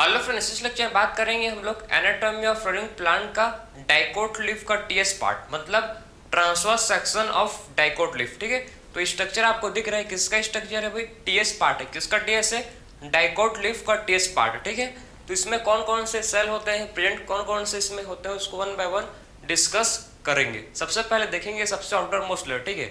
Hello friends, इस lecture में बात करेंगे हम लोग एनाटॉमी ऑफ फ्लोरिंग प्लांट का डाइकोट लीफ का टीएस पार्ट, मतलब transverse section of dicot leaf. ठीक है, तो स्ट्रक्चर आपको दिख रहा है, किसका स्ट्रक्चर है भाई? टीएस पार्ट है। किसका टीएस है? डाइकोट लीफ का टीएस पार्ट। ठीक है, तो इसमें कौन कौन से सेल होते हैं प्रेजेंट, कौन कौन से इसमें होते हैं, उसको वन बाय वन डिस्कस करेंगे। सबसे पहले देखेंगे सबसे आउटर मोस्ट लेयर। ठीक है,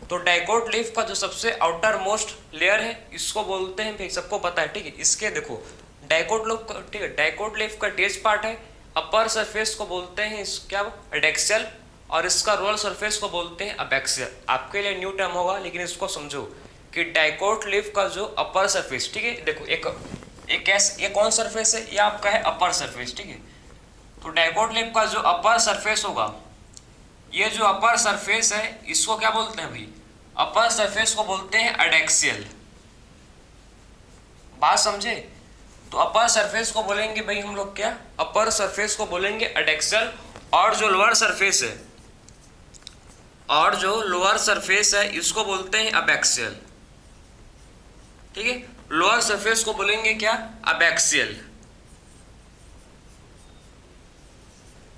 तो डाइकोट लीफ का जो सबसे आउटर मोस्ट लेयर है इसको बोलते हैं, सबको पता है। ठीक है, इसके देखो डाइकोट लीफ, ठीक है, डाइकोट लीफ का टीएस पार्ट है। अपर सरफेस को बोलते हैं इस क्या, एडेक्सियल, और इसका रोलर सरफेस को बोलते हैं अबैक्सियल। आपके लिए न्यू टर्म होगा, लेकिन इसको समझो कि डाइकोट लीफ का जो अपर सरफेस, ठीक है, देखो ये कौन सरफेस है? ये आपका है अपर सरफेस। ठीक है, तो डाइकोट लीफ का जो अपर सरफेस होगा, ये जो अपर सरफेस है इसको क्या बोलते हैं भाई? अपर सरफेस को बोलते हैं एडेक्सियल। बात समझे? तो अपर सरफेस को बोलेंगे भाई हम लोग क्या? अपर सरफेस को बोलेंगे एडेक्सियल, और जो लोअर सरफेस है, और जो लोअर सरफेस है इसको बोलते हैं अबैक्सियल। ठीक है, लोअर सरफेस को बोलेंगे क्या? अबैक्सियल।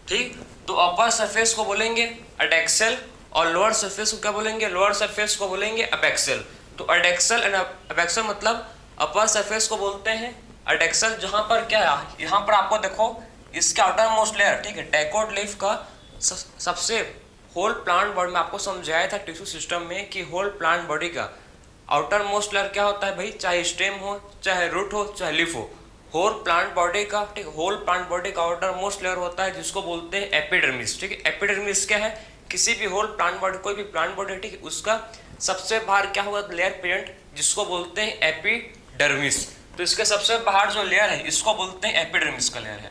ठीक, तो अपर सरफेस को बोलेंगे एडेक्सियल और लोअर सरफेस को क्या बोलेंगे? लोअर सरफेस को बोलेंगे अबैक्सियल। तो एडेक्सियल एंड अबैक्सियल मतलब अपर सरफेस को बोलते हैं एडेक्सियल, जहां पर क्या है, यहाँ पर आपको देखो इसके आउटर मोस्ट लेयर, ठीक है, डाइकोट लीफ का सबसे होल प्लांट बॉडी में आपको समझाया था टिश्यू सिस्टम में कि होल प्लांट बॉडी का आउटर मोस्ट लेयर क्या होता है भाई? चाहे स्टेम हो, चाहे रूट हो, चाहे लीफ हो, होल प्लांट बॉडी का, ठीक, होल प्लांट बॉडी का आउटर मोस्ट लेयर होता है जिसको बोलते हैं एपिडर्मिस। ठीक है, एपिडर्मिस क्या है? किसी भी होल प्लांट बॉडी, कोई भी प्लांट बॉडी, ठीक है, उसका सबसे बाहर क्या होगा? लेयर प्रेजेंट, जिसको बोलते हैं एपिडर्मिस। तो इसके सबसे बाहर जो लेयर है इसको बोलते हैं एपिडर्मिस का लेयर है।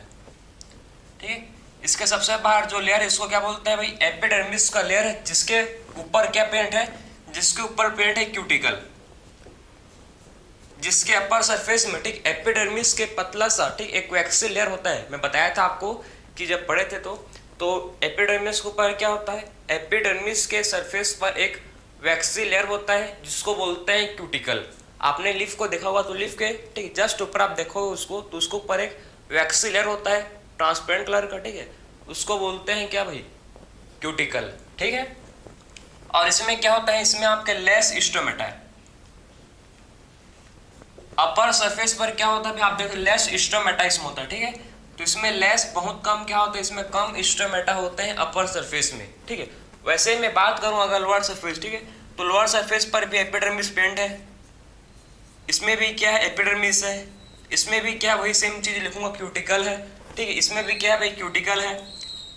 ठीक, इसके सबसे बाहर जो लेयर है इसको क्या बोलते हैं भाई? एपिडर्मिस का लेयर है, जिसके ऊपर क्या पेंट है? जिसके ऊपर पेंट है क्यूटिकल, जिसके अपर सरफेस में, ठीक, एपिडर्मिस के पतला सा, ठीक, एक वैक्सी लेयर होता है। मैं बताया था आपको कि जब पढ़े थे तो एपिडर्मिस के ऊपर क्या होता है? एपिडर्मिस के सरफेस पर एक वैक्सी लेयर होता है जिसको बोलते हैं क्यूटिकल। आपने लीफ को देखा होगा, तो लीफ के ठीक जस्ट ऊपर आप देखो उसको, तो उसके ऊपर एक वैक्सी लेयर होता है ट्रांसपेरेंट कलर का। ठीक है, उसको बोलते हैं क्या भाई? क्यूटिकल। ठीक है, और इसमें क्या होता है? इसमें आपके लेस स्टोमेटा है। अपर सरफेस पर क्या होता है भाई? आप देखो लेस स्टोमेटा इसमें होता है। ठीक है, तो इसमें लेस बहुत कम क्या होता है? इसमें कम स्टोमेटा होते हैं अपर सरफेस में। ठीक है, वैसे मैं बात करूं अगर लोअर सरफेस, ठीक है, तो लोअर सरफेस पर भी एपिडर्मिस पेंट है, इसमें भी क्या है? एपिडर्मिस है। इसमें भी क्या, वही सेम चीज लिखूंगा, क्यूटिकल है। ठीक है, इसमें भी क्या है भाई? क्यूटिकल है।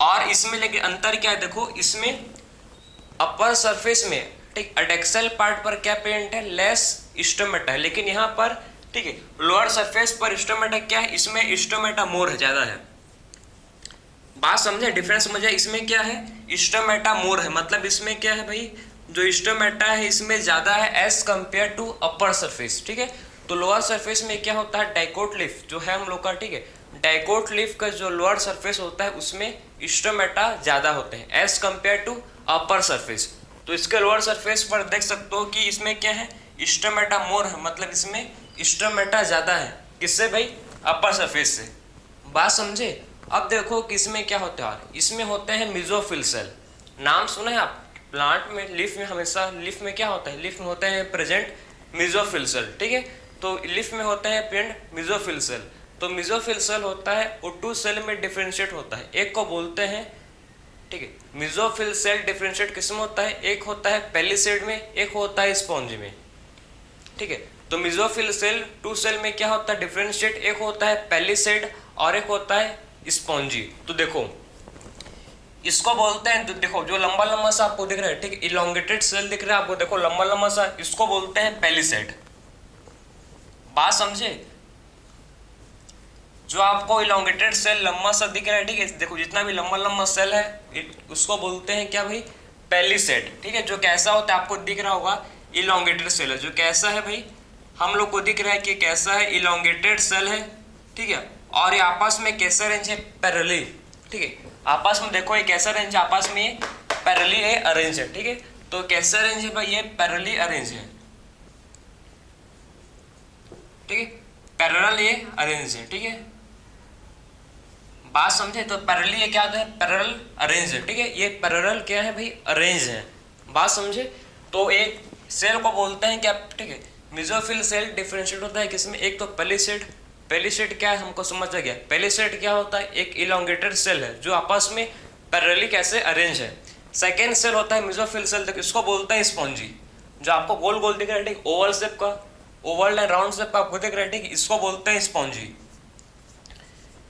और इसमें लेकिन अंतर क्या है? देखो इसमें अपर सरफेस में, ठीक, एडेक्सियल पार्ट पर क्या पेंट है? लेस स्टोमेटा है, लेकिन यहाँ पर, ठीक है, लोअर सरफेस पर स्टोमेटा क्या है? इसमें स्टोमेटा मोर है, ज्यादा है। बात समझे? डिफरेंस समझे? इसमें क्या है? स्टोमेटा मोर है, मतलब इसमें क्या है भाई? जो स्टोमेटा है इसमें ज्यादा है as compare to upper surface. ठीक है, तो लोअर सरफेस में क्या होता है? डाइकोट लीफ जो है हम लोग का, ठीक है, डाइकोट लीफ का जो लोअर सरफेस होता है उसमें स्टोमेटा ज्यादा होते हैं as compare to upper surface. तो इसके लोअर सरफेस पर देख सकते हो कि इसमें क्या है? स्टोमेटा मोर है, मतलब इसमें स्टोमेटा ज्यादा है। किससे भाई? अपर सरफेस से। बात समझे? अब देखो कि इसमें क्या होता है? इसमें होते हैं मेसोफिल सेल। नाम सुना है आप? प्लांट में, लीफ में, हमेशा लीफ में क्या होता है? लीफ में होते हैं प्रेजेंट मेसोफिल सेल। ठीक है, तो लीफ में होते हैं प्रेजेंट मेसोफिल सेल। तो मेसोफिल सेल होता है वो टू सेल में डिफरेंशिएट होता है। एक को बोलते हैं, ठीक है, मेसोफिल सेल डिफरेंशिएट किसमें होता है? एक होता है पेलिसेड में, एक होता है स्पॉन्ज में। ठीक है, तो मेसोफिल सेल टू सेल में क्या होता है? डिफरेंशिएट, एक होता है पेलिसेड और एक होता है स्पॉन्जी। तो देखो इसको बोलते हैं, तो देखो जो लंबा लंबा सा आपको दिख रहा है, ठीक, इलोंगेटेड सेल दिख रहा है आपको, देखो लंबा लंबा सा, इसको बोलते हैं पेलिसेड। बात समझे? जो आपको इलोंगेटेड सेल लंबा सा दिख रहा है, ठीक है, देखो जितना भी लंबा लंबा सेल है उसको बोलते हैं क्या भाई? पेलिसेड। ठीक है, जो कैसा होता है आपको दिख रहा होगा, इलोंगेटेड सेल है। जो कैसा है भाई? हम लोग को दिख रहा है कि कैसा है? इलोंगेटेड सेल है। ठीक है, और ये आपस में कैसा रेंज है? पैरेलल। ठीक है, आपस में देखो ये कैसा रेंज है? आपस में पैरेलल अरेंज है। ठीक है, तो कैसा रेंज है भाई? ये पैरेलल अरेंज है। ठीक है, पैरेलल ये अरेंज है। ठीक है, बात समझे? तो पैरेलल ये क्या होता है? पैरेलल अरेंज है, ठीक है, ये पैरेलल क्या है भाई? अरेंज है। बात समझे? तो एक सेल को बोलते हैं क्या, ठीक है, मेसोफिल सेल डिफरेंशिएट होता है किसमें? एक तो पेलिसेड। पेलिसेड क्या है हमको समझ आ गया। पेलिसेड क्या होता है? एक इलोंगेटेड सेल है जो आपस में पैरेलली कैसे अरेंज है। सेकेंड सेल होता है मेसोफिल सेल, तो इसको बोलते हैं स्पॉन्जी। जो आपको गोल गोल दिख रहा है, ठीक, ओवल शेप का, ओवल एंड राउंड शेप का आपको दिख रहा है, ठीक, इसको बोलते हैं स्पॉन्जी।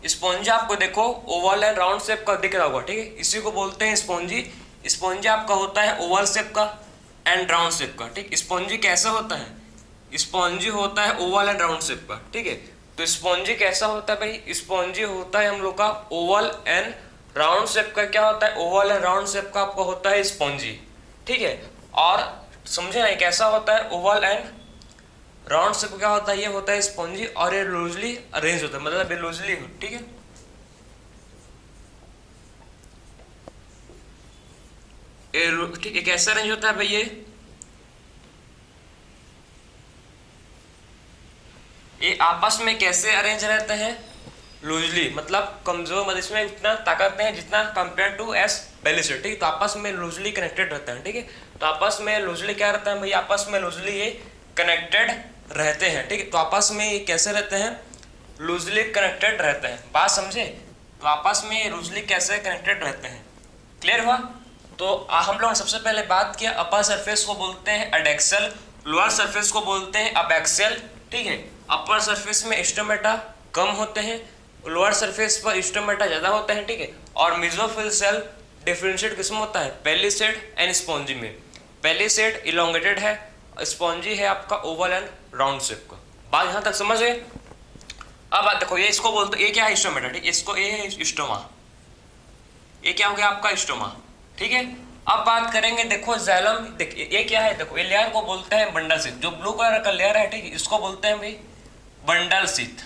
स्पॉन्जी आपको देखो ओवल एंड राउंड शेप का दिख रहा होगा, ठीक है, इसी को बोलते हैं स्पॉन्जी। स्पॉन्जी आपका होता है ओवल शेप का एंड राउंड शेप का, ठीक। स्पॉन्जी कैसा होता है? स्पॉन्जी होता है ओवल एंड राउंड शेप का, ठीक है। तो स्पॉन्जी कैसा होता है भाई? स्पॉन्जी होता है हम लोग का ओवल एंड राउंड शेप का। क्या होता है? ओवल एंड राउंड शेप का आपका होता है स्पॉन्जी, ठीक है। और समझे ना कैसा होता है? ओवल एंड राउंड शेप क्या होता है? ये होता है स्पॉन्जी, और ये लूजली अरेंज होता है, मतलब ये लूजली, ठीक है। ठीक है, कैसे अरेंज होता है भाई? ये आपस में कैसे अरेंज रहते हैं? लूजली, मतलब कमजोर, मतलब इसमें इतना ताकत नहीं है जितना कंपेयर टू एस पेलिसेड, ठीक। तो आपस में लूजली कनेक्टेड रहते हैं, ठीक है। तो आपस में लूजली क्या रहता है भाई? आपस में लूजली ये कनेक्टेड रहते हैं, ठीक है। तो आपस में ये कैसे रहते हैं? लूजली कनेक्टेड रहते हैं। बात समझे? तो आपस में ये लूजली कैसे कनेक्टेड रहते हैं? क्लियर हुआ? तो हम लोग सबसे पहले बात किया, अपर सरफेस को बोलते हैं एडेक्सल, लोअर सरफेस को बोलते हैं अबैक्सियल, ठीक है। अपर सरफेस में स्टोमेटा कम होते हैं, लोअर सरफेस पर स्टोमेटा ज्यादा होते हैं, ठीक है। और मेसोफिल सेल डिफरेंशिएट किसमें होता है? पेलिसेड एंड स्पॉन्जी में। पेलिसेड इलोंगेटेड है, स्पॉन्जी है आपका ओवल एंड राउंड शेप का। बात यहाँ तक समझ गए? अब बात देखो, ये इसको बोलते, ये क्या है? स्टोमेटा, ठीक, इसको ये है स्टोमा, ये क्या हो गया आपका? स्टोमा, ठीक है। अब बात करेंगे, देखो जाइलम, देखिए ये क्या है? देखो ये लेयर को बोलते हैं बंडल शीथ, जो ब्लू कलर का लेयर है, ठीक, इसको बोलते हैं भाई बंडल शीथ,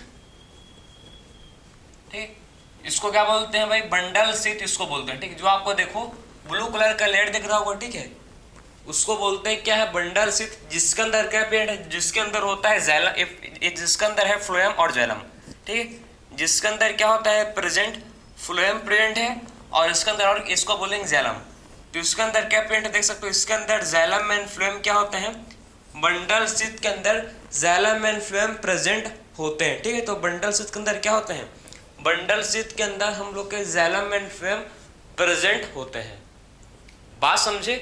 ठीक। इसको क्या बोलते हैं भाई? बंडल शीथ इसको बोलते हैं, ठीक। जो आपको देखो ब्लू कलर का लेयर दिख रहा होगा, ठीक है, उसको बोलते हैं क्या है? बंडल शीथ, जिसके अंदर क्या पेंट है? जिसके अंदर होता है जाइलम, जिसके अंदर है फ्लोएम और जाइलम, ठीक। जिसके अंदर क्या होता है? प्रेजेंट फ्लोएम प्रेजेंट है, और इसके अंदर, और इसको बोलेंगे जाइलम। तो इसके अंदर क्या पेंट देख सकते हो? इसके अंदर जाइलम एंड फ्लोएम क्या होते हैं? बंडल शीथ के अंदर जाइलम एंड फ्लोएम प्रेजेंट होते हैं, ठीक है। तो बंडल शीथ के अंदर क्या होते हैं? बंडल शीथ के अंदर हम लोग के जाइलम एंड फ्लोएम प्रेजेंट होते हैं। बात समझे?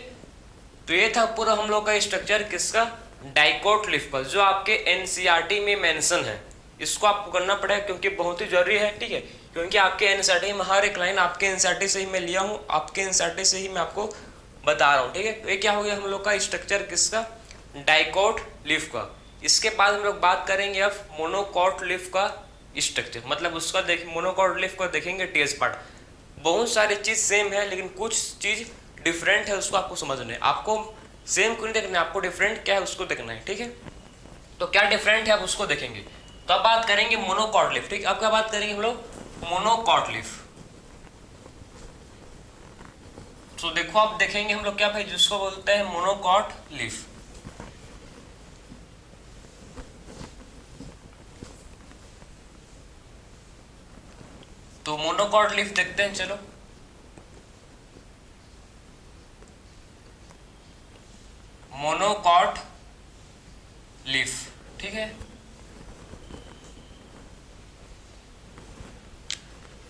तो ये था पूरा हम लोग का स्ट्रक्चर किसका? डाइकोट लीफ का, जो आपके एनसीईआरटी में मेंशन है। इसको आपको करना पड़ेगा क्योंकि बहुत ही जरूरी है, ठीक है। क्योंकि आपके एनसीईआरटी में हर एक लाइन आपके एनसीईआरटी से ही मैं लिया हूँ, आपके एनसीईआरटी से ही मैं आपको बता रहा हूँ, ठीक है। तो ये क्या हो गया हम लोग का स्ट्रक्चर किसका? डाइकोट लीफ का। इसके बाद हम लोग बात करेंगे अब मोनोकॉट लीफ का स्ट्रक्चर, मतलब उसका मोनोकॉट लीफ का देखेंगे टीएस पार्ट। बहुत सारी चीज सेम है, लेकिन कुछ चीज डिफरेंट है, उसको आपको समझना है। आपको सेम क्यों नहीं देखना है, आपको डिफरेंट क्या है उसको देखना है, ठीक है। तो क्या डिफरेंट है आप उसको देखेंगे। तो अब बात करेंगे मोनोकॉट लीफ, ठीक। अब क्या बात करेंगे हम लोग? Monocot leaf. तो देखो आप देखेंगे हम लोग क्या भाई, जिसको बोलते हैं मोनोकॉट लीफ। तो मोनोकॉट लीफ देखते हैं, चलो। मोनोकॉट लीफ, ठीक है।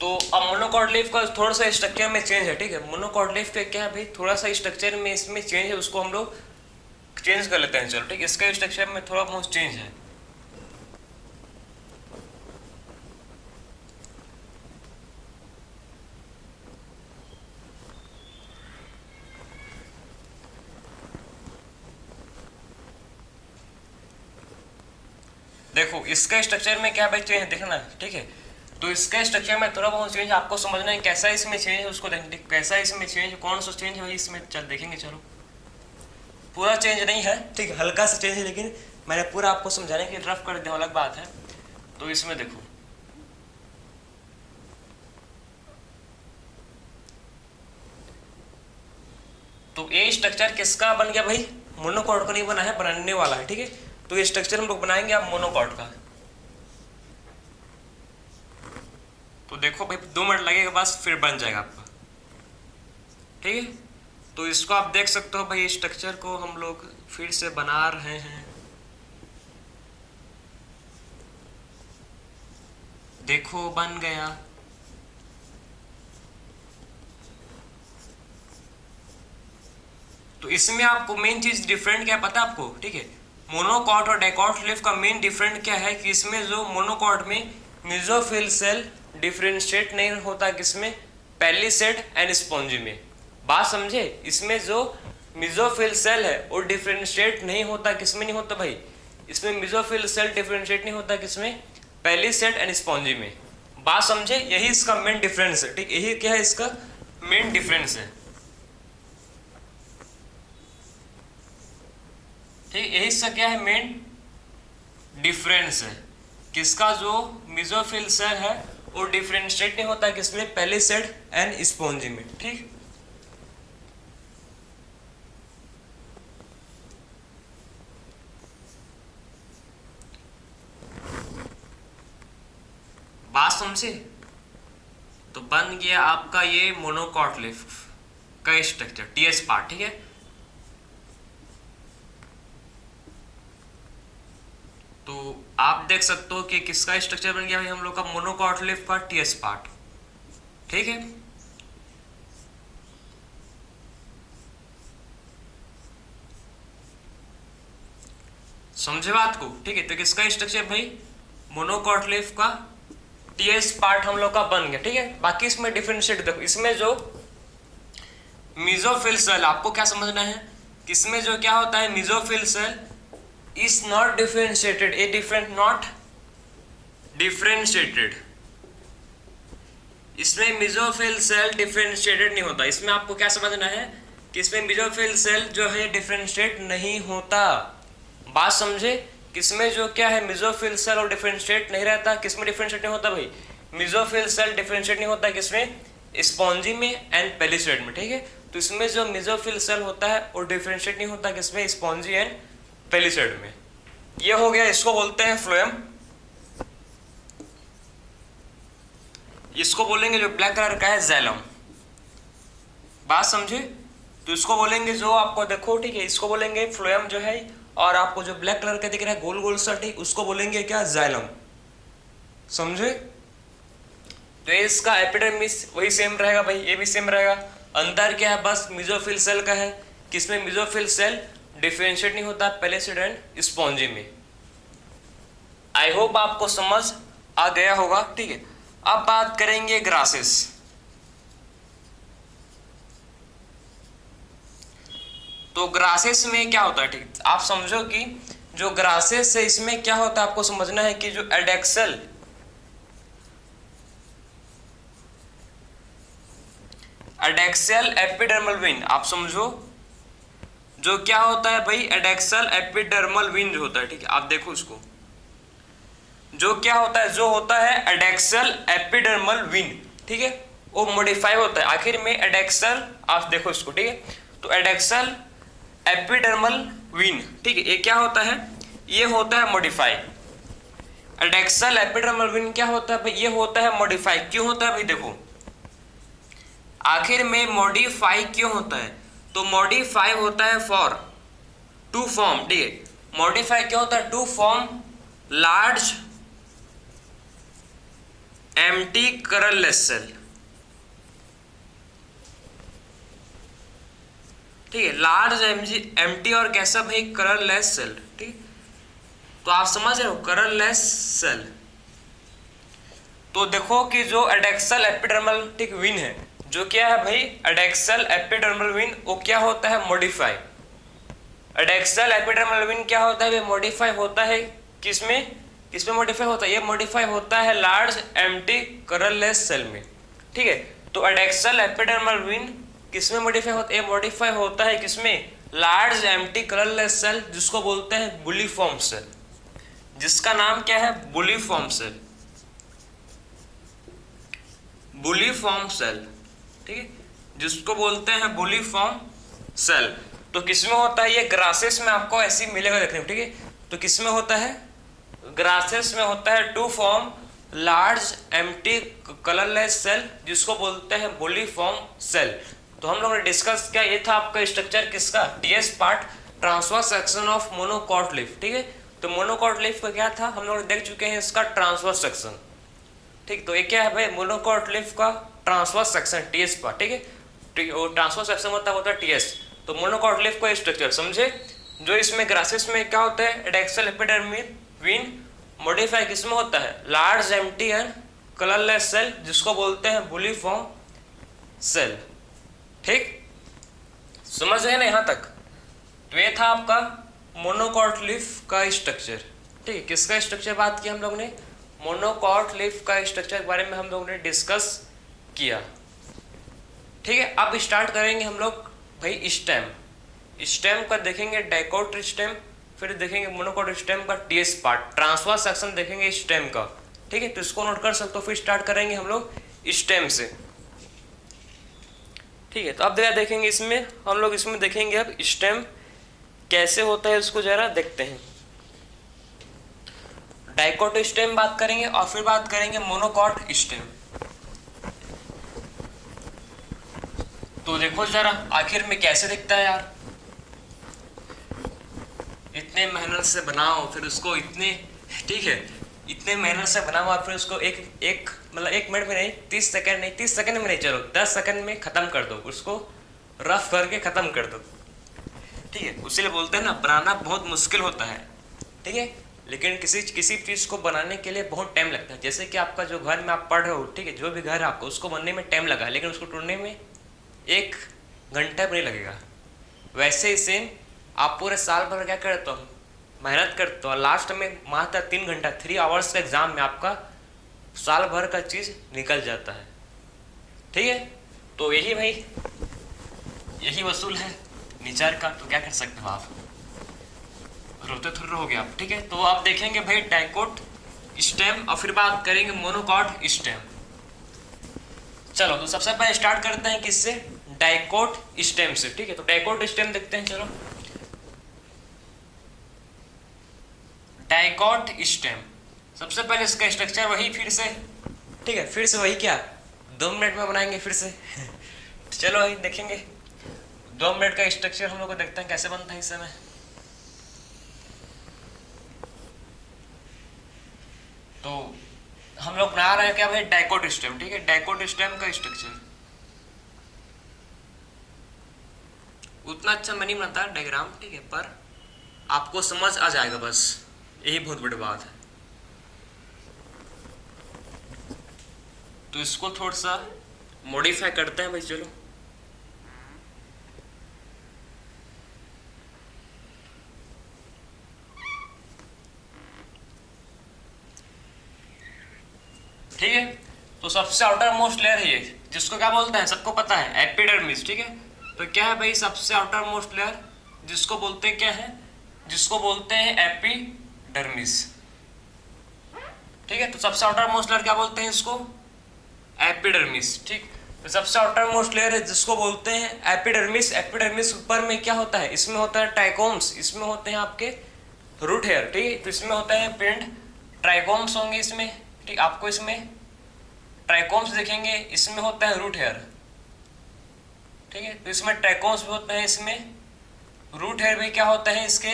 तो अब मोनोकॉट लीफ का थोड़ा सा स्ट्रक्चर में चेंज है, ठीक है। मोनोकॉट लीफ का क्या है भाई? थोड़ा सा स्ट्रक्चर में इसमें चेंज है, उसको हम लोग चेंज कर लेते हैं, चलो, ठीक। इसका स्ट्रक्चर में थोड़ा बहुत चेंज है। देखो इसका स्ट्रक्चर में क्या भाई चेंज है, देखना, ठीक है। तो इसका स्ट्रक्चर में थोड़ा बहुत चेंज आपको समझना है, कैसा इसमें चेंज है उसको देखना, कैसा इसमें चेंज है, कौन सा चेंज है भाई इसमें, चल देखेंगे, चलो। पूरा चेंज नहीं है, ठीक है, हल्का सा चेंज है, लेकिन मैंने पूरा आपको समझाने की रफ कर दिया, अलग बात है। तो इसमें देखो, तो ये स्ट्रक्चर किसका बन गया भाई? मोनोकॉट का नहीं बना है, बनाने वाला है, ठीक है। तो ये स्ट्रक्चर हम लोग बनाएंगे आप मोनोकॉट का। तो देखो भाई 2 मिनट लगेगा बस, फिर बन जाएगा आपका, ठीक है। तो इसको आप देख सकते हो भाई, स्ट्रक्चर को हम लोग फिर से बना रहे हैं। देखो बन गया। तो इसमें आपको मेन चीज डिफरेंट क्या पता है आपको, ठीक है। मोनोकॉट और डाइकॉट लीफ का मेन डिफरेंट क्या है कि इसमें जो मोनोकॉट में मेसोफिल सेल डिफरेंशिएट नहीं होता, किसमें, पेलिसेड एंड स्पॉन्जी में। बात समझे, इसमें जो मेसोफिल सेल है वो डिफरेंशिएट नहीं होता, किसमें नहीं होता भाई, इसमें मेसोफिल सेल डिफरेंशिएट नहीं होता, किसमें, पेलिसेड एंड स्पॉन्जी में। बात समझे, यही इसका मेन डिफरेंस है, ठीक, यही क्या है इसका मेन डिफरेंस है, ठीक, यही इसका क्या है मेन डिफरेंस है, किसका जो मेसोफिल सेल है वो डिफरेंशिएट नहीं होता, किसमें, पेलिसेड एंड स्पॉन्जी में, ठीक। बात समझे, तो बन गया आपका ये मोनोकॉट लीफ का स्ट्रक्चर, टीएस पार्ट, ठीक है। तो आप देख सकते हो कि किसका स्ट्रक्चर बन गया भाई हम लोग का, मोनोकॉट लीफ का टीएस पार्ट, ठीक है। समझे बात को, ठीक है। तो किसका स्ट्रक्चर भाई, मोनोकॉट लीफ का टीएस पार्ट हम लोग का बन गया, ठीक है। बाकी इसमें डिफरेंशिएट देखो, इसमें जो मेसोफिल सेल, आपको क्या समझना है, इसमें जो क्या होता है mesophyll cell is not differentiated, a different not differentiated, इसमें मेसोफिल सेल डिफरेंशिएटेड नहीं होता। इसमें आपको क्या समझना है कि इसमें मेसोफिल सेल जो है डिफरेंशिएट नहीं होता। बात समझे, किसमें जो क्या है मेसोफिल सेल और डिफरेंशिएट नहीं रहता, किसमें डिफरेंशिएट नहीं होता भाई, मेसोफिल सेल डिफरेंशिएट नहीं होता, किसमें, स्पॉन्जी में एंड पेलिसेड में, ठीक है। तो इसमें जो मेसोफिल सेल होता है वो डिफरेंशिएट नहीं होता, किसमें, स्पॉन्जी एंड पेलिसेड में। ये हो गया, इसको बोलते हैं फ्लोएम। इसको बोलेंगे जो ब्लैक कलर का है ज़ैलम। बात समझे, तो इसको बोलेंगे जो आपको देखो, ठीक है, इसको बोलेंगे फ्लोएम जो है, और आपको जो ब्लैक कलर का दिख रहा है गोल गोल सा, ठीक, उसको बोलेंगे क्या, ज़ैलम। समझे, तो इसका एपिडर्मिस वही सेम रहेगा भाई, ये भी सेम रहेगा। अंतर क्या है, बस मेसोफिल सेल का है, किसमें मेसोफिल सेल डिफरेंशिएट नहीं होता, पेलिसेड एंड स्पॉन्जी में। आई होप आपको समझ आ गया होगा, ठीक है। अब बात करेंगे ग्रासेस। तो ग्रासेस में क्या होता है, ठीक, आप समझो कि जो ग्रासेस है इसमें क्या होता है, आपको समझना है कि जो एडेक्सल एपिडर्मल विन, आप समझो जो क्या होता है भाई, एडेक्सल एपिडर्मल विन जो होता है, ठीक है, आप देखो उसको, जो क्या होता है, जो होता है एडेक्सल एपिडर्मल विन, ठीक है, वो मॉडिफाई होता है आखिर में एडेक्सल, आप देखो इसको, ठीक है। तो एडेक्सल एपिडर्मल विन, ठीक है, ये क्या होता है, ये होता है मॉडिफाई। एडेक्सल एपिडर्मल विन क्या होता है भाई, ये होता है मॉडिफाई। क्यों होता है भाई, देखो आखिर में मॉडिफाई क्यों होता है, तो मॉडिफाई होता है फॉर टू फॉर्म, ठीक है, मॉडिफाई क्या होता है, to form large empty colourless cell, ठीक है, लार्ज एम्प्टी और कैसा भाई, कलरलेस सेल, ठीक। तो आप समझ रहे हो, कलरलेस सेल। तो देखो कि जो एडेक्सल एपिडर्मल, ठीक, विन है, जो क्या है भाई, एडेक्सल एपिडर्मल विन, वो क्या होता है, मॉडिफाई। एडेक्सल एपिडर्मल विन क्या होता है, मॉडिफाई होता है, किसमें, किसमें मॉडिफाई होता है, ये मॉडिफाई होता है लार्ज एम्प्टी कलरलेस सेल में, ठीक है। तो एडेक्सल एपिडर्मल विन किसमें मॉडिफाई होता है, ये मॉडिफाई होता है किसमें, लार्ज एम्प्टी कलरलेस सेल, जिसको बोलते हैं बुलिफॉर्म सेल, जिसका नाम क्या है, बुलिफॉर्म सेल, बुलिफॉर्म सेल, ठीक है, जिसको बोलते हैं बुलिफॉर्म सेल। तो किसमें होता है, ये ग्रासेस में आपको ऐसे मिलेगा देखने को, ठीक है। तो किसमें होता है, ग्रासेस में होता है to form large empty colourless cell जिसको बोलते हैं बुलिफॉर्म सेल। तो हम लोग ने डिस्कस किया, ये था आपका स्ट्रक्चर किसका, TS part, transverse section of monocot leaf. ठीक है, तो मोनोकॉट लीफ का क्या था, हम लोग देख चुके हैं इसका ट्रांसवर्स सेक्शन। ठीक, तो ये क्या है भाई, मोनोकॉट लीफ का ट्रांसवर्स सेक्शन टीएस पार्ट। ठीक है, ट्रांसवर्स सेक्शन होता है टीएस। तो मोनोकॉट लीफ का स्ट्रक्चर समझे, जो इसमें ग्रासेस में क्या होता है, एडैक्सियल एपिडर्मिस मॉडिफाई किसमें होता है, large empty and colourless cell जिसको बोलते हैं बुलिफॉर्म सेल। ठीक, समझ गए ना यहाँ तक। तो ये था आपका मोनोकॉट लीफ का स्ट्रक्चर। ठीक है, किसका स्ट्रक्चर बात की हम लोग ने, मोनोकॉट लीफ का स्ट्रक्चर के बारे में हम लोग ने डिस्कस किया। ठीक है, अब स्टार्ट करेंगे हम लोग भाई स्टेम। स्टेम का देखेंगे डाइकोट स्टेम, फिर देखेंगे मोनोकॉट स्टेम का टीएस पार्ट, ट्रांसवर्स सेक्शन देखेंगे स्टेम का। ठीक है, तो इसको नोट कर सकते हो। फिर स्टार्ट करेंगे हम लोग स्टेम से। ठीक है, तो अब देखेंगे इसमें हम लोग, इसमें देखेंगे अब स्टेम कैसे होता है, उसको जरा देखते हैं। डाइकोट स्टेम बात करेंगे और फिर बात करेंगे मोनोकॉट स्टेम। तो देखो जरा आखिर में कैसे दिखता है यार, इतने मेहनत से बनाओ फिर उसको इतने, ठीक है, इतने मेहनत से बनाओ और फिर उसको एक मतलब 1 मिनट में नहीं, 30 सेकंड नहीं, 30 सेकंड में नहीं, चलो 10 सेकंड में खत्म कर दो, उसको रफ करके खत्म कर दो। ठीक है, उसीलिए बोलते हैं ना, बनाना बहुत मुश्किल होता है। ठीक है, लेकिन किसी चीज़ को बनाने के लिए बहुत टाइम लगता है। जैसे कि आपका जो घर में आप पढ़ रहे हो, ठीक है, जो भी घर है आपको, उसको बनने में टाइम लगा, लेकिन उसको तोड़ने में 1 घंटा भी नहीं लगेगा। वैसे ही सेम आप पूरे साल भर क्या करते हो, मेहनत करते हो, और लास्ट में मात्र 3 घंटा 3 आवर्स का एग्जाम में आपका साल भर का चीज़ निकल जाता है। ठीक है, तो यही भाई, यही वसूल है नेचर का। तो क्या कर सकते हो आप, रोते थोड़ी रहोगे आप। ठीक है, तो आप देखेंगे भाई डाइकोट स्टेम और फिर बात करेंगे मोनोकॉट स्टेम। चलो, तो सबसे पहले स्टार्ट करते हैं किससे, डाइकोट स्टेम से। ठीक है, तो डाइकोट स्टेम देखते हैं। चलो, डाइकोट स्टेम, सबसे पहले इसका स्ट्रक्चर वही फिर से, ठीक है, फिर से वही क्या 2 मिनट में बनाएंगे फिर से। चलो वही देखेंगे 2 मिनट का स्ट्रक्चर हम लोग को, देखते हैं कैसे बनता है इस समय। तो हम लोग बना रहे हैं क्या भाई, डाइकोट स्टेम। ठीक है, डाइकोट स्टेम का स्ट्रक्चर उतना अच्छा मैं नहीं बनाता डायग्राम, ठीक है, पर आपको समझ आ जाएगा, बस यही बहुत बड़ी बात है। तो इसको थोड़ा सा मॉडिफाई करते हैं भाई। चलो, ठीक है, तो सबसे आउटर मोस्ट लेयर है ये, जिसको क्या बोलते हैं, सबको पता है, एपिडर्मिस। ठीक है, तो क्या है भाई सबसे आउटर मोस्ट लेयर, जिसको बोलते हैं क्या है, जिसको बोलते हैं एपिडर्मिस। ठीक है, तो सबसे आउटर मोस्ट लेयर क्या बोलते हैं इसको, एपिडर्मिस। ठीक, तो सबसे आउटर मोस्ट लेयर है जिसको बोलते हैं एपिडर्मिस। एपिडर्मिस ऊपर में क्या होता है, इसमें होता है ट्राइकोम्स, इसमें होते हैं आपके रूट हेयर। ठीक है, तो इसमें होता है पिंड, ट्राइकोम्स होंगे इसमें। ठीक, आपको इसमें ट्राइकोम्स देखेंगे, इसमें होता है रूट हेयर। ठीक है, तो इसमें ट्राइकोम्स भी होते हैं, इसमें रूट हेयर भी क्या होता है इसके,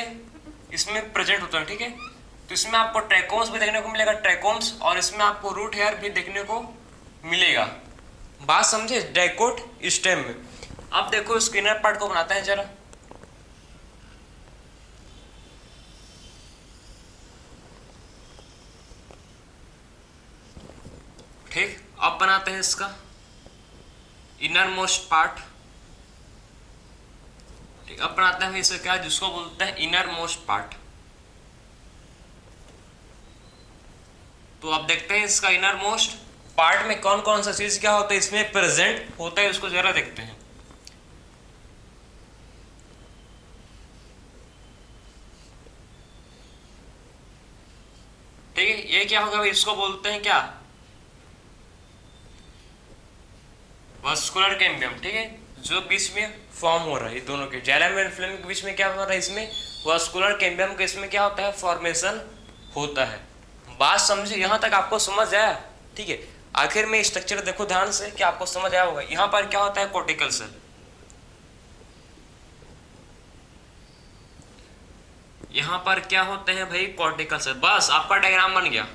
इसमें प्रेजेंट होता है। ठीक है, तो इसमें आपको ट्राइकोम्स भी देखने को मिलेगा, ट्राइकोम्स, और इसमें आपको रूट हेयर भी देखने को मिलेगा। बात समझे डाइकोट स्टेम में। अब देखो इसके इनर पार्ट को बनाते हैं जरा। ठीक, अब बनाते हैं इसका इनर मोस्ट पार्ट। ठीक, अब बनाते हैं इसे क्या, जिसको बोलते हैं इनर मोस्ट पार्ट। तो अब देखते हैं इसका इनर मोस्ट पार्ट में कौन कौन सा चीज क्या होता है इसमें प्रेजेंट होता है, उसको जरा देखते हैं। ठीक है, ये क्या होगा भाई, इसको बोलते हैं क्या, वास्कुलर कैम्बियम। ठीक है, जो बीच में फॉर्म हो रहा है दोनों के, जाइलम एंड फ्लेम के बीच में क्या हो रहा है, इसमें वास्कुलर कैम्बियम के इसमें क्या होता है, फॉर्मेशन होता है। बात समझे, यहां तक आपको समझ आया? ठीक है, आखिर में स्ट्रक्चर देखो ध्यान से कि आपको समझ आया होगा। यहां पर क्या होता है, कॉर्टिकल सेल, यहां पर क्या होते हैं भाई, कॉर्टिकल सेल। बस आपका डायग्राम बन गया,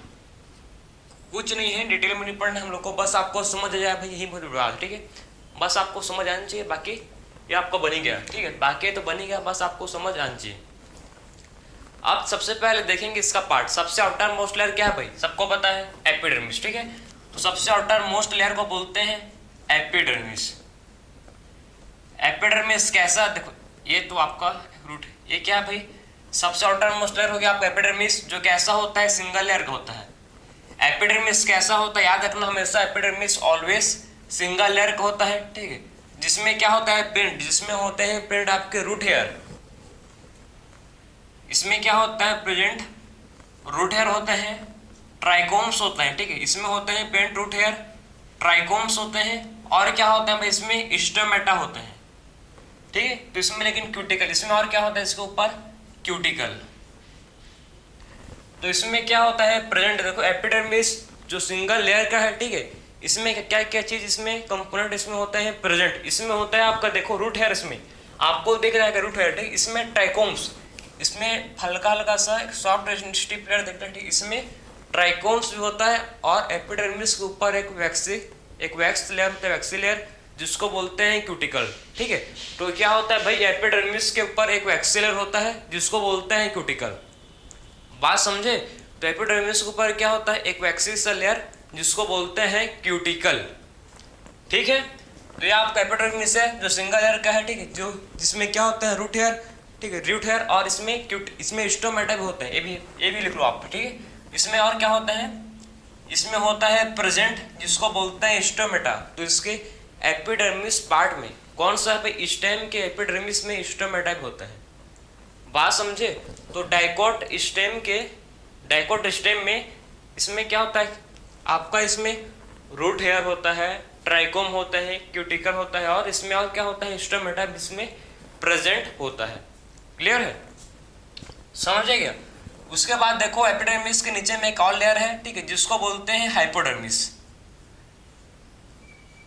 कुछ नहीं है, डिटेल में नहीं पढ़ना हम लोग को, बस आपको समझ आ जाए भाई, यही बहुत बड़ा। ठीक है, बस आपको समझ आना चाहिए, बाकी ये आपको बन ही गया। ठीक है, बाकी तो बन ही गया, बस आपको समझ आना चाहिए। अब सबसे पहले देखेंगे इसका पार्ट। सबसे आउटर मोस्ट लेयर क्या है भाई, सबको पता है, एपिडर्मिस। ठीक है, तो सबसे आउटर मोस्ट लेयर को बोलते हैं एपिडर्मिस। एपिडर्मिस कैसा, देखो ये तो आपका रूट है, ये क्या है भाई, सबसे आउटर मोस्ट लेयर हो गया आपका एपिडर्मिस, जो कैसा होता है, सिंगल लेयर का होता है। एपिडर्मिस कैसा होता है, याद रखना हमेशा, एपिडर्मिस ऑलवेज सिंगल लेयर का होता है। ठीक है, जिसमें क्या होता है, प्रिंट, जिसमें होते हैं प्रिंट आपके रूट हेयर, इसमें क्या होता है, प्रेजेंट रूट हेयर होते हैं, ट्राइकोम्स होते हैं। ठीक है, इसमें होते हैं प्रिंट रूट हेयर, ट्राइकोम्स होते हैं, और क्या होता है भाई, इसमें स्टोमेटा होते हैं। ठीक है, तो इसमें लेकिन क्यूटिकल, इसमें और क्या होता है, इसके ऊपर क्यूटिकल। तो इसमें क्या होता है, प्रेजेंट, देखो एपिडर्मिस जो सिंगल लेयर का है। ठीक है, इसमें क्या क्या चीज, इसमें कंपोनेंट इसमें होते हैं प्रेजेंट, इसमें होता है आपका देखो रूट हेयर, इसमें आपको दिख रहा है रूट हेयर। ठीक, इसमें ट्राइकोम्स, इसमें हल्का हल्का सा सॉफ्ट स्टिप लेयर दिखता है। ठीक, इसमें ट्राइकोम्स भी होता है, और एपिडर्मिस के ऊपर एक वैक्स लेयर होता है, वैक्सी लेयर, जिसको बोलते हैं क्यूटिकल। ठीक है, तो क्या होता है भाई, एपिडर्मिस के ऊपर एक वैक्सी लेयर होता है, जिसको बोलते हैं क्यूटिकल। बात समझे, तो एपिडर्मिस के ऊपर क्या होता है, एक वैक्सी सा लेयर, जिसको बोलते हैं क्यूटिकल। ठीक है, तो ये आपका एपिडर्मिस है जो सिंगल लेयर का है। ठीक है, जो जिसमें क्या होता है, रूट हेयर। ठीक है, रूट हेयर, और इसमें स्टोमेटा भी होते हैं, ये भी लिख लो आप। ठीक है, इसमें और क्या होता है, इसमें होता है प्रेजेंट, जिसको बोलते हैं स्टोमेटा। तो इसके एपिडर्मिस पार्ट में कौन सा है, स्टेम के एपिडर्मिस में स्टोमेटा भी होता है। बात समझे, तो डाइकोट स्टेम में इसमें क्या होता है आपका, इसमें रूट हेयर होता है, ट्राइकोम होता है, क्यूटिकल होता है, और इसमें और क्या होता है, स्टोमेटा इसमें प्रेजेंट होता है। क्लियर है, समझ गया? उसके बाद देखो एपिडर्मिस के नीचे में एक और लेयर है। ठीक है, जिसको बोलते हैं हाइपोडर्मिस।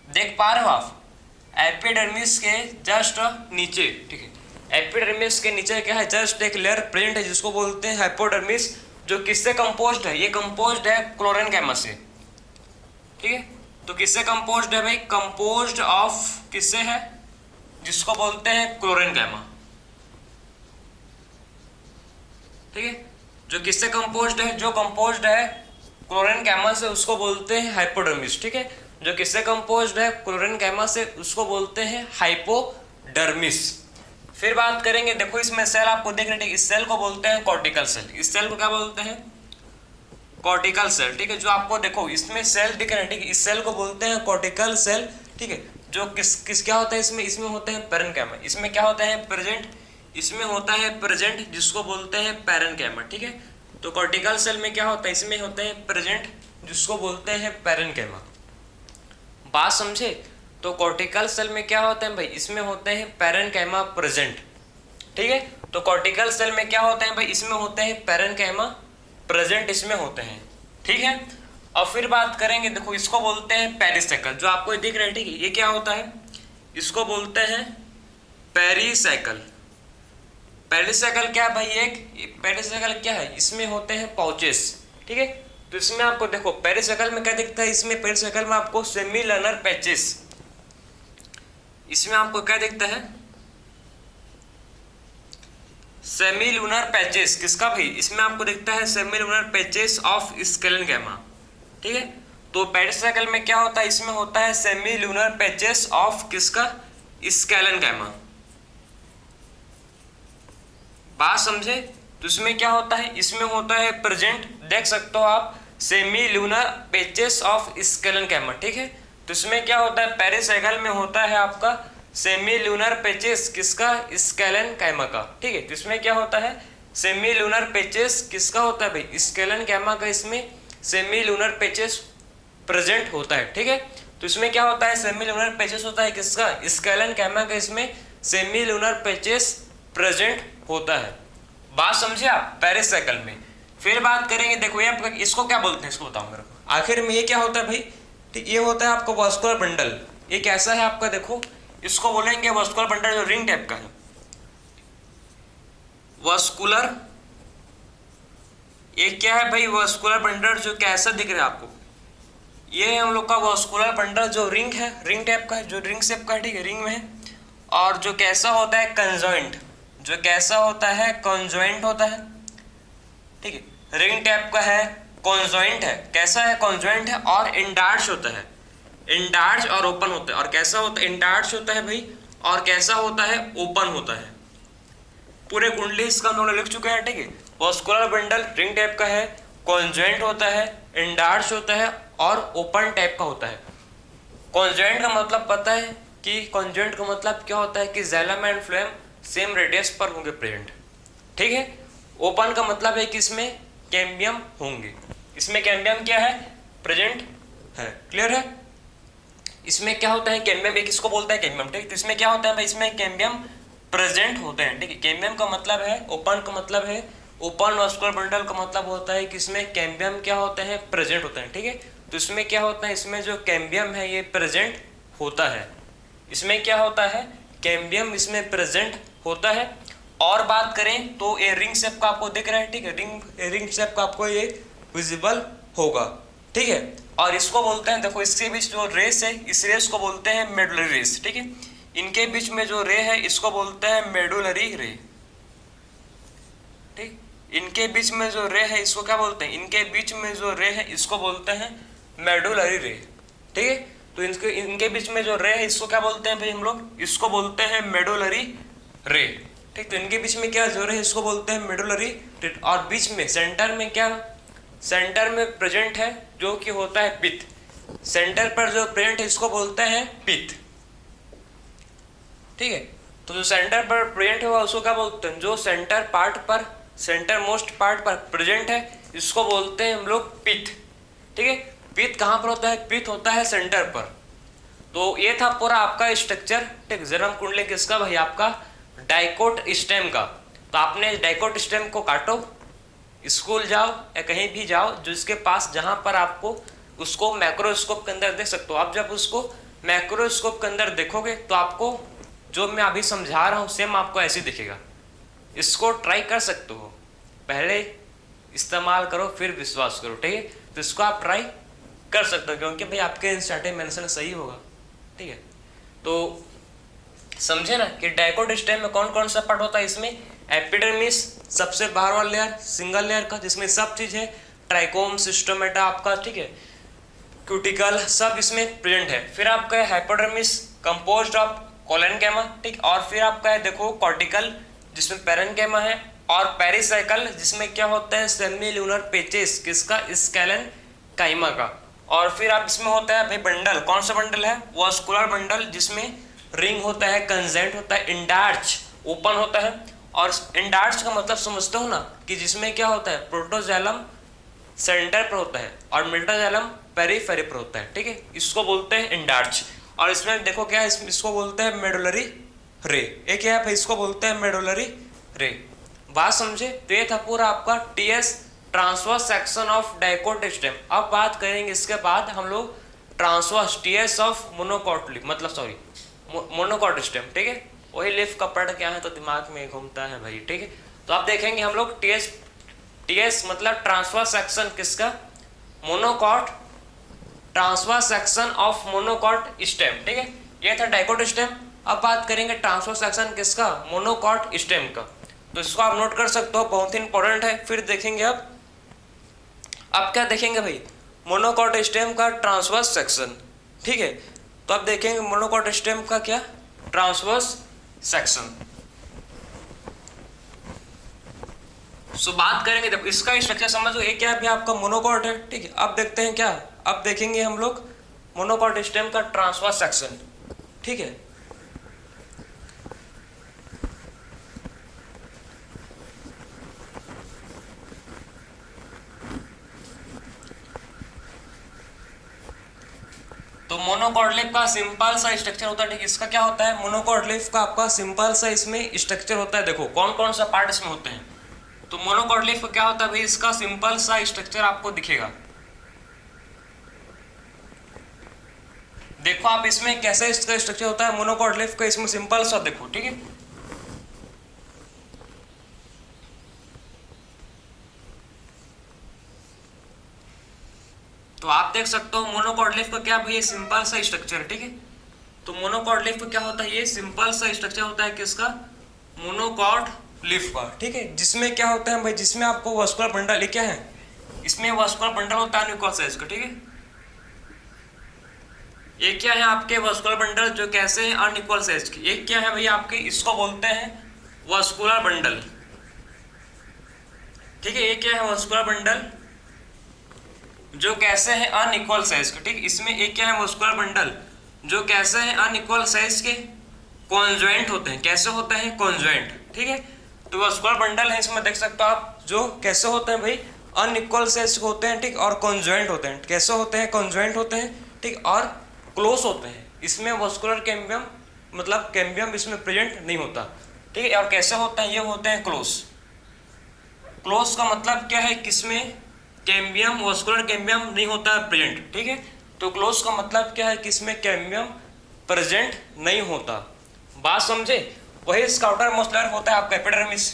देख पा रहे हो आप, एपिडर्मिस के जस्ट नीचे। ठीक है, एपिडर्मिस के नीचे क्या है, जस्ट एक लेयर प्रेजेंट है, जिसको बोलते हैं हाइपोडर्मिस, जो किससे कंपोज्ड है, ये कंपोज्ड है क्लोरेनकैमा से। ठीक है, तो किससे कंपोज्ड है भाई, कंपोज्ड ऑफ किससे है, जिसको बोलते हैं क्लोरेनकैमा। ठीक है, जो किससे कंपोज्ड है, जो कंपोज्ड है क्लोरेनकैमा से, उसको बोलते हैं हाइपोडर्मिस। ठीक है, जो किससे कंपोज्ड है, क्लोरेनकैमा से, उसको बोलते हैं हाइपोडर्मिस। फिर बात करेंगे, देखो इसमें सेल आपको देख रहे हैं, इस सेल को बोलते हैं कॉर्टिकल सेल। इस सेल को क्या बोलते हैं, कॉर्टिकल सेल। ठीक है, जो आपको देखो इसमें सेल दिख रहे हैं। ठीक है, इस सेल को बोलते हैं कॉर्टिकल सेल। ठीक है, जो किस क्या होता है, इसमें होते हैं पैरेन्काइमा। इसमें क्या होता है, प्रेजेंट, इसमें होता है प्रेजेंट, जिसको बोलते हैं पैरेन्काइमा। ठीक है, तो कॉर्टिकल सेल में क्या होता है, इसमें होते हैं प्रेजेंट, जिसको बोलते हैं पैरेन्काइमा। बात समझे, तो कॉर्टिकल सेल में क्या होते हैं भाई, इसमें होते हैं पैरेन्काइमा प्रेजेंट। ठीक है, तो कॉर्टिकल सेल में क्या होते हैं भाई, इसमें होते हैं पैरेन्काइमा प्रेजेंट, इसमें होते हैं। ठीक है, और फिर बात करेंगे, देखो इसको बोलते हैं पेरिसाइकिल, जो आपको दिख रहा है। ठीक है, ये क्या होता है, इसको बोलते हैं पेरिसाइकिल। पेरिसाइकिल क्या है भाई, एक पेरिसाइकिल क्या है, इसमें होते हैं पाउचेस। ठीक है, तो इसमें आपको देखो पेरिसाइकिल में क्या दिखता है, इसमें पेरिसाइकिल में आपको सेमी लूनर पैचेस, इसमें आपको क्या दिखता है, सेमी लूनर पैचेस। किसका भाई, इसमें आपको दिखता है सेमी लूनर पैचेस ऑफ स्केलेनकैमा। ठीक है, तो पेरिसाइकिल में क्या होता है, इसमें होता है सेमी लूनर पैचेस ऑफ किसका, स्केलेनकैमा। बात समझे, तो इसमें क्या होता है, इसमें होता है प्रेजेंट, देख सकते हो आप, सेमी लूनर पैचेस ऑफ स्केलेनकैमा। ठीक है, तो इसमें क्या होता है, पेरिसाइकिल में होता है आपका सेमी लूनर पैचेस किसका, स्केलेनकैमा का। ठीक है, तो इसमें क्या होता है, सेमी लूनर पैचेस किसका होता है भाई, स्केलेनकैमा का, इसमें सेमी लूनर पैचेस प्रेजेंट होता है। ठीक है, तो इसमें क्या होता है, सेमी लूनर पैचेस होता है किसका, स्केलेनकैमा का, इसमें सेमी लूनर पैचेस प्रेजेंट होता है। बात समझे आप, पेरिसाइकिल में। फिर बात करेंगे, देखो ये आपका इसको क्या बोलते हैं, इसको बताओ मेरे को। आखिर में ये क्या होता है भाई, ठीक, ये होता है आपका वास्कुलर बंडल। ये कैसा है आपका, देखो इसको बोलेंगे वास्कुलर बंडल, जो रिंग टाइप का है। वास्कुलर, ये क्या है भाई, वास्कुलर बंडल जो कैसा दिख रहा है आपको, ये है हम लोग का वास्कुलर बंडल जो रिंग है, रिंग टाइप का है, जो रिंग शेप का है, ठीक है, रिंग में है। और जो कैसा होता है कंजॉइंट, जो कैसा होता है कॉन्जॉइंट होता है, ठीक है, रिंग टाइप का है, कॉन्जॉइंट है, कैसा है कॉन्जॉइंट है, और इंडार्च होता है, इंडार्च और ओपन होता है। और कैसा होता है, इंडार्च होता है भाई, और कैसा होता है, ओपन होता है। पूरे कुंडली इसका हम लोग लिख चुके हैं, ठीक है। वास्कुलर बंडल रिंग टाइप का है, कॉन्जॉइंट होता है, इंडार्च होता है, और ओपन टाइप का होता है। कॉन्जॉइंट का मतलब पता है कि कॉन्जॉइंट का मतलब क्या होता है कि xylem and phloem same radius पर होंगे प्रेजेंट, ठीक है। ओपन का मतलब है कि इसमें कैम्बियम होंगे, इसमें कैम्बियम क्या है, प्रेजेंट है, क्लियर है। इसमें क्या होता है कैम्बियम, एक इसको बोलता है कैम्बियम, ठीक है। तो इसमें क्या होता है भाई, इसमें कैम्बियम प्रेजेंट होते हैं, ठीक है। कैम्बियम का मतलब है, ओपन का मतलब है, ओपन वास्कुलर बंडल का मतलब होता है कि इसमें कैम्बियम क्या होते हैं, प्रेजेंट होते हैं, ठीक है। तो इसमें क्या होता है, इसमें जो कैम्बियम है ये प्रेजेंट होता है, इसमें क्या होता है, कैम्बियम इसमें प्रेजेंट होता है। और बात करें तो ये रिंग शेप का आपको दिख रहा है, ठीक है, रिंग शेप का आपको ये विजिबल होगा, ठीक है। और इसको बोलते हैं, देखो इसके बीच जो रेस है, इस रेस को बोलते हैं मेडुलरी रेस, ठीक है। इनके बीच में जो रे है इसको बोलते हैं मेडुलरी रे, ठीक। इनके बीच में जो रे है इसको क्या बोलते हैं, इनके बीच में जो रे है इसको बोलते हैं मेडुलरी रे, ठीक है। तो इनके बीच में जो रे है इसको क्या बोलते हैं भाई हम लोग, इसको बोलते हैं मेडुलरी रे, ठीक। तो इनके बीच में क्या जो रे है इसको बोलते हैं मेडुलरी रे। और बीच में सेंटर में क्या, सेंटर में प्रेजेंट है जो कि होता है पित्त, सेंटर पर जो प्रेजेंट है इसको बोलते हैं पित्त, ठीक है। तो जो सेंटर पर प्रेजेंट होगा उसको क्या बोलते हैं, जो सेंटर पार्ट पर, सेंटर मोस्ट पार्ट पर प्रेजेंट है इसको बोलते हैं हम लोग पित्त, ठीक है। पित्त कहाँ पर होता है, पित्त होता है सेंटर पर। तो ये था पूरा आपका स्ट्रक्चर, ठीक। जन्म कुंडली किसका भाई, आपका डाइकोट स्टेम का। तो आपने डाइकोट स्टेम को काटो, स्कूल जाओ या कहीं भी जाओ जिसके पास, जहां पर आपको उसको मैक्रोस्कोप के अंदर देख सकते हो। आप जब उसको मैक्रोस्कोप के अंदर देखोगे तो आपको जो मैं अभी समझा रहा हूँ सेम आपको ऐसे दिखेगा। इसको ट्राई कर सकते हो, पहले इस्तेमाल करो फिर विश्वास करो, ठीक है। तो इसको आप ट्राई कर सकते हो क्योंकि भाई आपके स्टार्टिंग मेंशन सही होगा, ठीक है। तो समझे ना कि डाइकोट स्टेम में कौन कौन सा पार्ट होता है, इसमें एपिडर्मिस सबसे बाहर वाला लेयर, सिंगल लेयर का, जिसमें सब चीज है, ट्राइकोम, सिस्टोमेटा आपका, ठीक है, क्यूटिकल सब इसमें प्रेजेंट है। फिर आपका है हाइपोडर्मिस कंपोज्ड ऑफ कोलेनकेमा, ठीक। और फिर आपका है देखो कॉर्टिकल जिसमें पेरेन्केमा है, और पेरिसाइकल जिसमें क्या होता है सेमील्यूनर पेचेस, किसका, स्केलन काइमा का। और फिर आप इसमें होता है भाई बंडल, कौन सा बंडल है, वास्कुलर बंडल जिसमें रिंग होता है, कंजेंट होता है, इंडार्च ओपन होता है। और इंडार्च का मतलब समझते हो ना कि जिसमें क्या होता है, प्रोटोजाइलम सेंटर पर होता है और मेटाजाइलम पेरिफेरी पर होता है, ठीक है। इसको बोलते हैं इंडार्च। और इसमें देखो क्या है, इसको बोलते हैं मेडुलरी रे। एक क्या है, इसको बोलते हैं मेडुलरी रे। बात समझे। तो ये था पूरा आपका TS transverse section of dicot stem. अब बात करेंगे इसके बाद हम लोग transverse TS of monocot leaf, मतलब सॉरी मोनोकॉट स्टेम, ठीक है। वही लीफ का पढ़ क्या है तो दिमाग में घूमता है भाई, ठीक है। तो आप देखेंगे हम लोग टीएस मतलब ट्रांसवर्स सेक्शन किसका, monocot, transverse section of monocot stem, ठीक है। ये था डाइकोट स्टेम। अब बात करेंगे ट्रांसवर्स सेक्शन किसका, मोनोकॉट स्टेम का। तो इसको आप नोट कर सकते हो, बहुत ही इंपॉर्टेंट है। फिर देखेंगे अब क्या देखेंगे भाई, मोनोकॉट स्टेम का ट्रांसवर्स सेक्शन, ठीक है। तो आप देखेंगे मोनोकॉट स्टेम का क्या, ट्रांसवर्स सेक्शन। सो बात करेंगे, देखो इसका स्ट्रक्चर समझो, एक क्या है आपका मोनोकॉट है, ठीक है। अब देखते हैं क्या, अब देखेंगे हम लोग मोनोकॉट स्टेम का ट्रांसवर्स सेक्शन, ठीक है। तो मोनोकॉट लीफ का सिंपल सा स्ट्रक्चर होता है, ठीक है। इसका क्या होता है, मोनोकॉट लीफ का आपका सिंपल सा इसमें स्ट्रक्चर होता है। देखो कौन कौन सा पार्ट इसमें होते हैं, तो मोनोकॉट लीफ का क्या होता है भाई, इसका सिंपल सा स्ट्रक्चर आपको दिखेगा। देखो आप इसमें कैसे इसका स्ट्रक्चर होता है मोनोकॉट लीफ का, इसमें सिंपल सा देखो, ठीक है। तो आप देख सकते हो मोनोकॉट लीफ का क्या भाई सिंपल सा स्ट्रक्चर है, ठीक है। तो मोनोकॉट लीफ का क्या होता है, ये सिंपल सा स्ट्रक्चर होता है किसका, मोनोकॉट लीफ का, ठीक है। जिसमें क्या होता है भाई, जिसमें आपको वास्कुलर बंडल, ये क्या है, इसमें वास्कुलर बंडल होता है अनइक्वल साइज का, ठीक है। ये क्या है आपके वास्कुलर बंडल जो कैसे हैं अनइक्वल साइज के, एक क्या है भाई आपके, इसको बोलते हैं वास्कुलर बंडल, ठीक है। ये क्या है वास्कुलर बंडल जो कैसे हैं अनइक्वल साइज के, ठीक। इसमें एक क्या है वास्कुलर बंडल जो कैसे हैं अनइक्वल साइज के, कॉन्जॉइंट होते हैं, कैसे होते हैं कॉन्जॉइंट, ठीक है। तो वास्कुलर बंडल है, इसमें देख सकते हो आप, जो कैसे होते हैं भाई अनइक्वल साइज के होते हैं, ठीक, और कॉन्जॉइंट होते हैं, कैसे होते हैं कॉन्जॉइंट होते हैं, ठीक, और क्लोज होते हैं। इसमें वास्कुलर कैम्बियम मतलब कैम्बियम इसमें प्रेजेंट नहीं होता, ठीक है। और कैसे होते हैं, ये होते हैं क्लोज। क्लोज का मतलब क्या है, किसमें कैम्बियम वास्कुलर कैम्बियम नहीं होता है प्रेजेंट, ठीक है। तो क्लोज का मतलब क्या है, किसमें कैम्बियम प्रेजेंट नहीं होता, बात समझे। वही इसका आउटर मोस्ट लेयर होता है आपका एपिडर्मिस,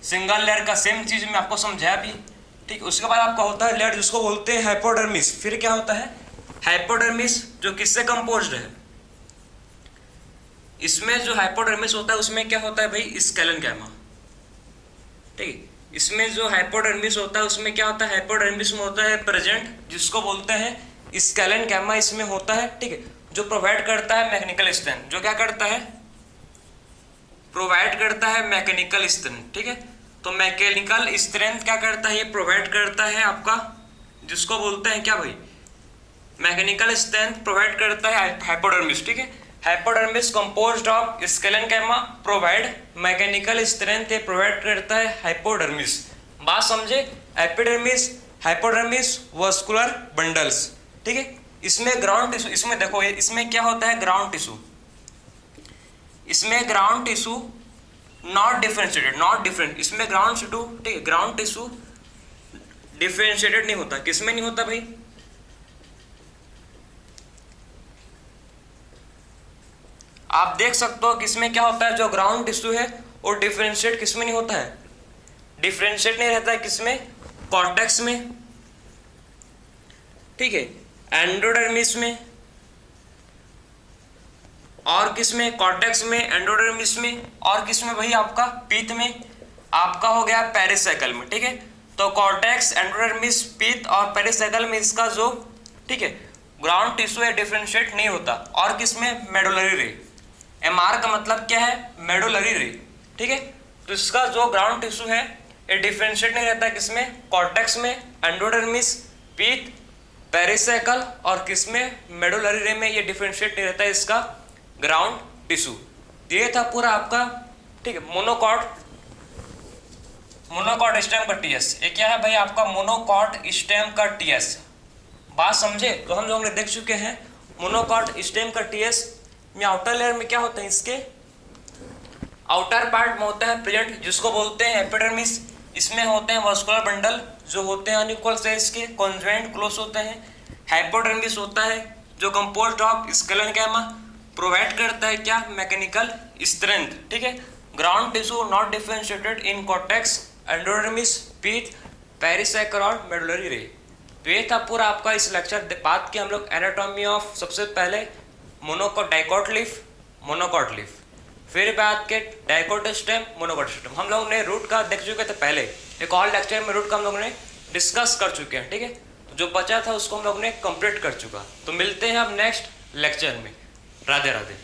सिंगल लेयर का सेम चीज मैं आपको समझाया भी, ठीक। उसके बाद आपका होता है लेयर जिसको बोलते हैं हाइपोडर्मिस। फिर क्या होता है हाइपोडर्मिस, जो किससे कंपोज्ड है, इसमें जो हाइपोडर्मिस होता है उसमें क्या होता है भाई स्केलेनकाइमा, ठीक। इसमें जो हाइपोडर्मिस होता है उसमें क्या होता है, हाइपोडर्मिस में होता है प्रेजेंट जिसको बोलते हैं स्केलेनकाइमा, इसमें होता है, ठीक है। जो प्रोवाइड करता है मैकेनिकल स्ट्रेंथ, जो क्या करता है, प्रोवाइड करता है मैकेनिकल स्ट्रेंथ, ठीक है। तो मैकेनिकल स्ट्रेंथ क्या करता है, ये प्रोवाइड करता है आपका, जिसको बोलते हैं क्या भाई, मैकेनिकल स्ट्रेंथ प्रोवाइड करता है हाइपोडर्मिस, ठीक है। Hypodermis composed of sclerenchyma provide mechanical strength, ये प्रोवाइड करता है हाइपोडर्मिस, बात समझे। एपिडर्मिस, हाइपोडर्मिस, वास्कुलर बंडल्स, ठीक है। इसमें ग्राउंड टिश्यू, इसमें देखो इसमें क्या होता है ग्राउंड टिश्यू, इसमें ground tissue not differentiated, not different, इसमें ग्राउंड टिश्यू, ठीक है, ग्राउंड टिश्यू डिफरेंशिएटेड नहीं होता, किसमें नहीं होता भाई, आप देख सकते हो किसमें क्या होता है, जो ग्राउंड टिश्यू है वो डिफरेंशिएट किसमें नहीं होता है, डिफरेंशिएट नहीं रहता है, किसमें, कॉर्टेक्स में, ठीक है, एंडोडर्मिस में, और किसमें, कॉर्टेक्स में, एंडोडर्मिस में, और किसमें भाई आपका पीत में, आपका हो गया पेरिसाइकल में, ठीक है। तो कॉर्टेक्स, एंडोडर्मिस, पीत और पेरिसाइकल में इसका जो, ठीक है, ग्राउंड टिश्यू है डिफरेंशिएट नहीं होता। और किसमें, मेडुलरी रे, एमआर का मतलब क्या है, मेडुलरी रे, ठीक है। तो इसका जो ग्राउंड टिश्यू है ये डिफरेंशिएट नहीं रहता, किसमें, कॉर्टेक्स में, एंडोडर्मिस, पीत, पेरिसाइकल, और किसमें, मेडुलरी रे में ये डिफरेंशिएट नहीं रहता है इसका ग्राउंड टिश्यू। ये था पूरा आपका, ठीक है, मोनोकॉट स्टेम का टीएस। ये क्या है भाई आपका मोनोकॉट स्टेम का टीएस, बात समझे। तो हम लोग ने देख चुके हैं मोनोकॉट स्टेम का टीएस में आउटर लेयर में क्या होता है, इसके आउटर पार्ट में होता है प्रेजेंट जिसको बोलते हैं एपिडर्मिस, इसमें होते हैं वास्कुलर बंडल जो होते हैं अनइक्वल साइज के, कॉन्जॉइंट क्लोज होते हैं। हाइपोडर्मिस होता है जो कंपोज्ड ऑफ स्केलेनकाइमा, प्रोवाइड करता है क्या, मैकेनिकल स्ट्रेंथ, ठीक है। Ground tissue not differentiated in cortex, endodermis, पीत, पेरिसाइकल और मेडुलरी रे। तो ये था पूरा आपका इस लेक्चर। बात की हम लोग एनाटॉमी ऑफ, सबसे पहले monocot, dicot leaf, monocot leaf, फिर बात के डाइकॉट स्टेम, मोनोकॉट स्टेम। हम लोग ने रूट का देख चुके थे पहले, एक और लेक्चर में रूट का हम लोग ने डिस्कस कर चुके हैं, ठीक है। तो जो बचा था उसको हम लोग ने कंप्लीट कर चुका। तो मिलते हैं अब नेक्स्ट लेक्चर में। राधे राधे।